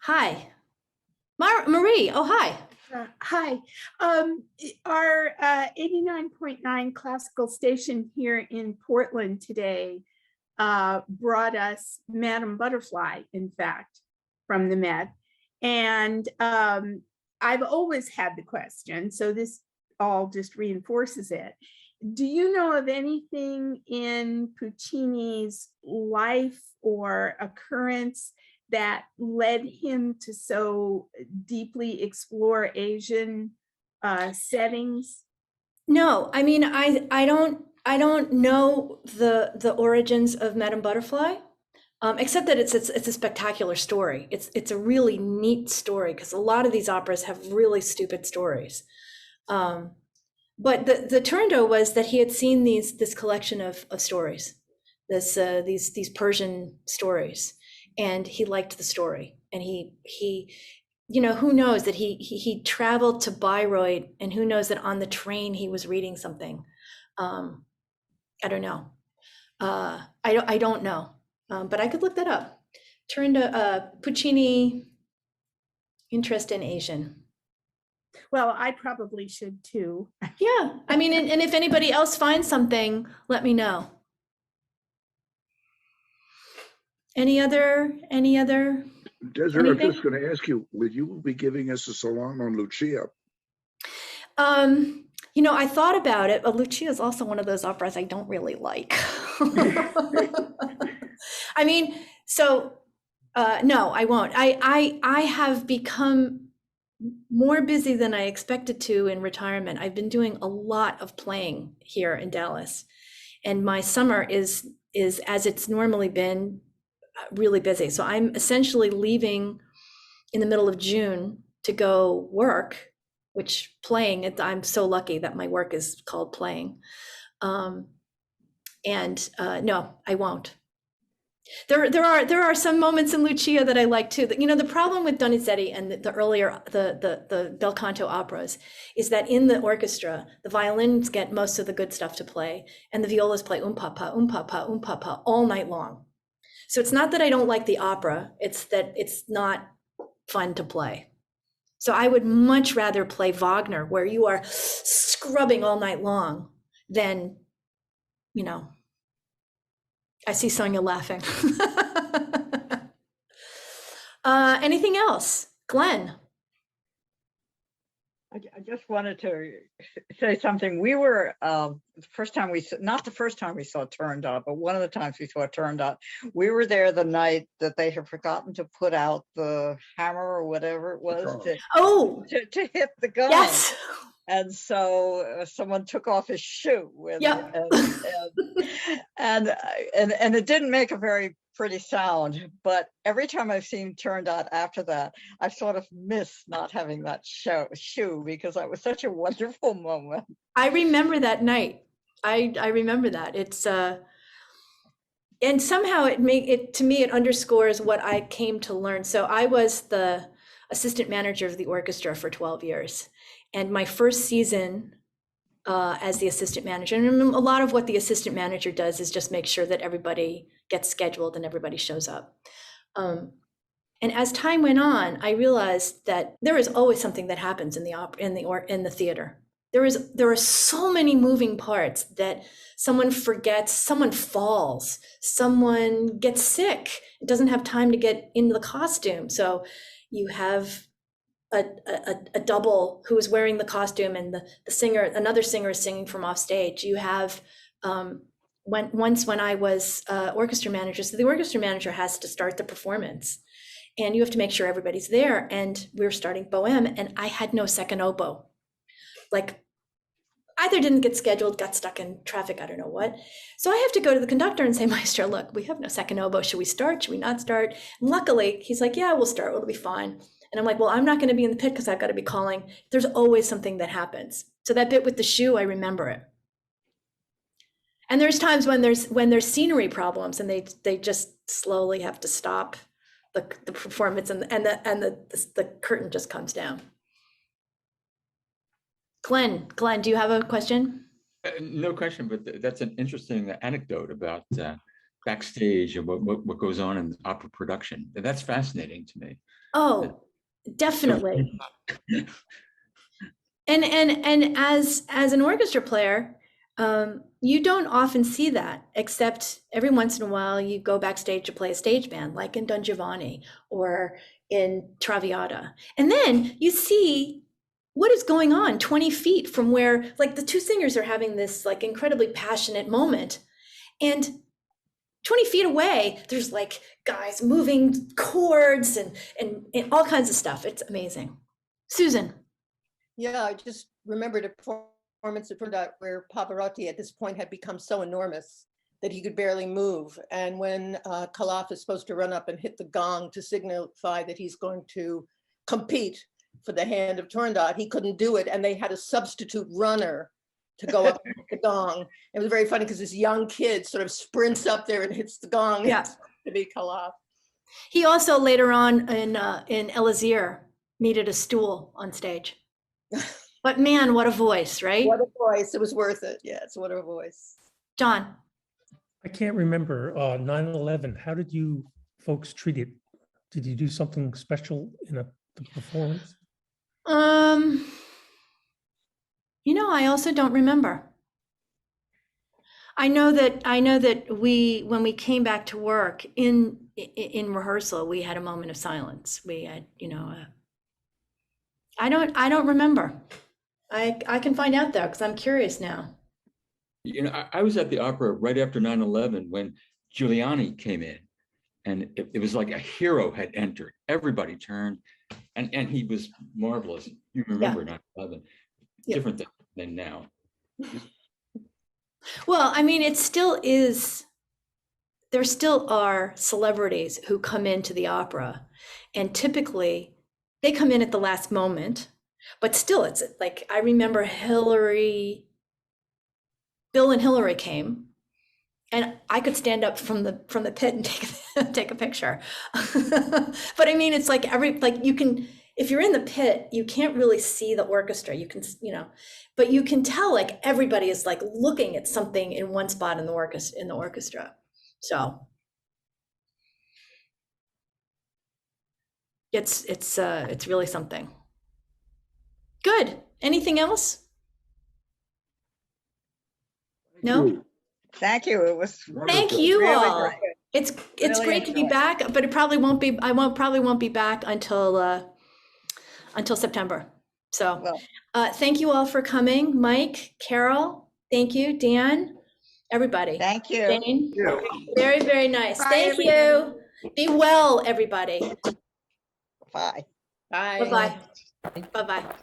Hi. Marie, oh, hi. Hi. Our 89.9 classical station here in Portland today brought us Madame Butterfly, in fact, from the Met. And I've always had the question, so this all just reinforces it. Do you know of anything in Puccini's life or occurrence that led him to so deeply explore Asian settings? No, I mean, I don't know the origins of Madame Butterfly. Except that it's a spectacular story. It's a really neat story, because a lot of these operas have really stupid stories. But the Turandot was that he had seen this collection of stories, these Persian stories, and he liked the story. And he who knows that he traveled to Bayreuth, and who knows that on the train he was reading something. I don't know. I don't know. But I could look that up. Puccini, interest in Asian. Well, I probably should too. Yeah, I mean, and if anybody else finds something, let me know. Any other? Desiree, I'm anything? just going to ask you, will you be giving us a salon on Lucia? I thought about it, but Lucia is also one of those operas I don't really like. I mean, so no, I won't. I have become more busy than I expected to in retirement. I've been doing a lot of playing here in Dallas, and my summer is as it's normally been, really busy. So I'm essentially leaving in the middle of June to go work, which playing, I'm so lucky that my work is called playing. No, I won't. There are some moments in Lucia that I like too. That, the problem with Donizetti and the earlier the bel canto operas is that in the orchestra the violins get most of the good stuff to play, and the violas play papa, papa all night long. So it's not that I don't like the opera; it's that it's not fun to play. So I would much rather play Wagner, where you are scrubbing all night long, than, I see Sonia laughing. Anything else? Glenn? I just wanted to say something. We were, the first time not the first time we saw Turandot, but one of the times we saw Turandot, we were there the night that they had forgotten to put out the hammer or whatever it was to hit the gong. Yes. And so someone took off his shoe, Yep. and it didn't make a very pretty sound. But every time I've seen Turandot after that, I've sort of missed not having that shoe, because that was such a wonderful moment. I remember that night. I remember that. It's and somehow to me it underscores what I came to learn. So I was the assistant manager of the orchestra for 12 years. And my first season as the assistant manager, and a lot of what the assistant manager does is just make sure that everybody gets scheduled and everybody shows up. And as time went on, I realized that there is always something that happens in the theater. There are so many moving parts that someone forgets, someone falls, someone gets sick, doesn't have time to get into the costume. So you have a double who is wearing the costume, and the singer, another singer, is singing from off stage. You have when I was orchestra manager, so the orchestra manager has to start the performance, and you have to make sure everybody's there. And we were starting Bohème, and I had no second oboe. Like, either didn't get scheduled, got stuck in traffic, I don't know what. So I have to go to the conductor and say, Maestro, look, we have no second oboe. Should we start? Should we not start? And luckily, he's like, yeah, we'll start. It'll be fine. And I'm like, well, I'm not going to be in the pit because I've got to be calling. There's always something that happens. So that bit with the shoe, I remember it. And there's times when there's scenery problems, and they just slowly have to stop the performance, and the curtain just comes down. Glenn, do you have a question? No question, but that's an interesting anecdote about backstage and what goes on in opera production. That's fascinating to me. Oh, definitely. And as an orchestra player, you don't often see that, except every once in a while you go backstage to play a stage band, like in Don Giovanni or in Traviata. And then you see what is going on 20 feet from where, like, the two singers are having this like incredibly passionate moment, and 20 feet away, there's like guys moving chords and all kinds of stuff. It's amazing. Susan. Yeah, I just remembered a performance at Turandot where Pavarotti at this point had become so enormous that he could barely move. And when Calaf is supposed to run up and hit the gong to signify that he's going to compete for the hand of Turandot, he couldn't do it. And they had a substitute runner to go up and hit the gong. It was very funny because this young kid sort of sprints up there and hits the gong. Yeah. To be Calaf. He also later on in Elazığ needed a stool on stage. But man, what a voice, right? What a voice. It was worth it. Yes, what a voice. John. I can't remember 9/11. How did you folks treat it? Did you do something special in the performance? I also don't remember. I know that when we came back to work in rehearsal, we had a moment of silence. We had, I don't remember. I can find out though, because I'm curious now. You know, I was at the opera right after 9/11 when Giuliani came in, and it was like a hero had entered. Everybody turned, and he was marvelous. You remember 9/11, Yeah. different than now. Well, I mean, it still is, there still are celebrities who come into the opera, and typically they come in at the last moment, but still it's like, I remember Bill and Hillary came, and I could stand up from the pit and take a picture. But I mean, it's like you can, if you're in the pit, you can't really see the orchestra. You can, but you can tell like everybody is like looking at something in one spot in the orchestra. So it's really something. Good. Anything else? No? Thank you. It was Thank you really all. great. It's Really great to be enjoyed it. back, but it probably won't be, probably won't be back until September. So Well, thank you all for coming. Mike, Carol, thank you. Dan, everybody. thank you. Jane, Yeah. very, very nice. Bye, Thank you. Be well, everybody. Bye. Bye. Bye-bye. Bye-bye.